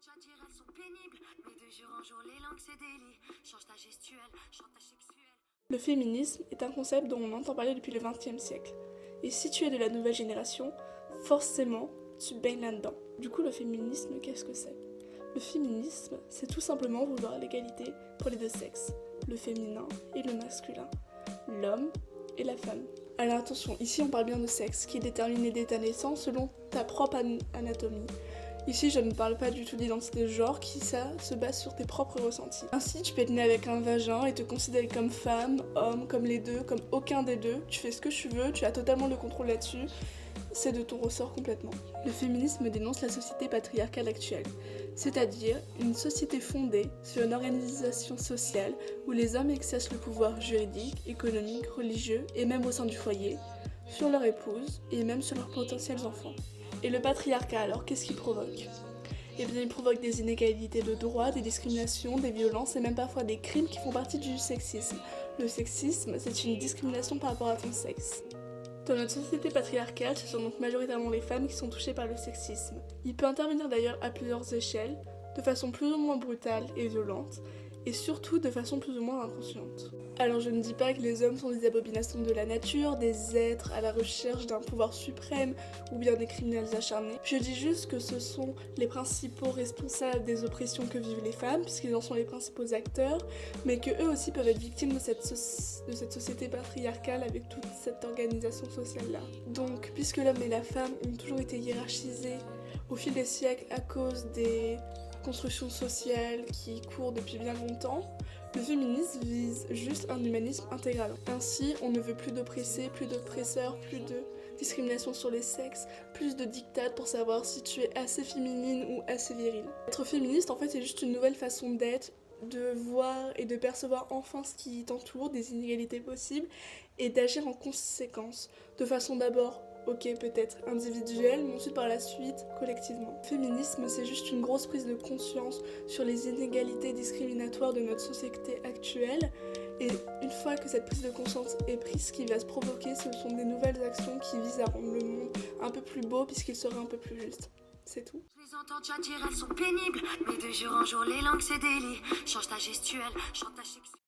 déjà dire elles sont pénibles, mais de jour en jour les langues c'est délit. Change ta gestuelle, chantage sexuel. Le féminisme est un concept dont on entend parler depuis le XXe siècle. Et si tu es de la nouvelle génération, forcément, tu baignes là-dedans. Du coup, le féminisme, qu'est-ce que c'est ? Le féminisme, c'est tout simplement vouloir l'égalité pour les deux sexes, le féminin et le masculin, l'homme et la femme. Alors attention, ici on parle bien de sexe, qui est déterminé dès ta naissance selon ta propre anatomie. Ici, je ne parle pas du tout d'identité de genre, qui ça se base sur tes propres ressentis. Ainsi, tu peux être né avec un vagin et te considérer comme femme, homme, comme les deux, comme aucun des deux. Tu fais ce que tu veux, tu as totalement le contrôle là-dessus. C'est de ton ressort complètement. Le féminisme dénonce la société patriarcale actuelle, c'est-à-dire une société fondée sur une organisation sociale où les hommes exercent le pouvoir juridique, économique, religieux et même au sein du foyer, sur leur épouse et même sur leurs potentiels enfants. Et le patriarcat, alors, qu'est-ce qu'il provoque ? Eh bien, il provoque des inégalités de droits, des discriminations, des violences et même parfois des crimes qui font partie du sexisme. Le sexisme, c'est une discrimination par rapport à ton sexe. Dans notre société patriarcale, ce sont donc majoritairement les femmes qui sont touchées par le sexisme. Il peut intervenir d'ailleurs à plusieurs échelles, de façon plus ou moins brutale et violente, et surtout de façon plus ou moins inconsciente. Alors je ne dis pas que les hommes sont des abominations de la nature, des êtres à la recherche d'un pouvoir suprême ou bien des criminels acharnés. Je dis juste que ce sont les principaux responsables des oppressions que vivent les femmes, puisqu'ils en sont les principaux acteurs, mais que eux aussi peuvent être victimes de cette société patriarcale avec toute cette organisation sociale-là. Donc, puisque l'homme et la femme ont toujours été hiérarchisés au fil des siècles à cause des construction sociale qui court depuis bien longtemps, le féminisme vise juste un humanisme intégral. Ainsi, on ne veut plus d'oppressés, plus d'oppresseurs, plus de discrimination sur les sexes, plus de diktats pour savoir si tu es assez féminine ou assez virile. Être féministe, en fait, c'est juste une nouvelle façon d'être, de voir et de percevoir enfin ce qui t'entoure, des inégalités possibles, et d'agir en conséquence, de façon d'abord peut-être individuelle, mais ensuite par la suite, collectivement. Le féminisme, c'est juste une grosse prise de conscience sur les inégalités discriminatoires de notre société actuelle. Et une fois que cette prise de conscience est prise, ce qui va se provoquer, ce sont des nouvelles actions qui visent à rendre le monde un peu plus beau, puisqu'il serait un peu plus juste. C'est tout. Je les entends déjà dire elles sont pénibles, mais de jour en jour les langues c'est délit. Change ta gestuelle, chantage sexuel.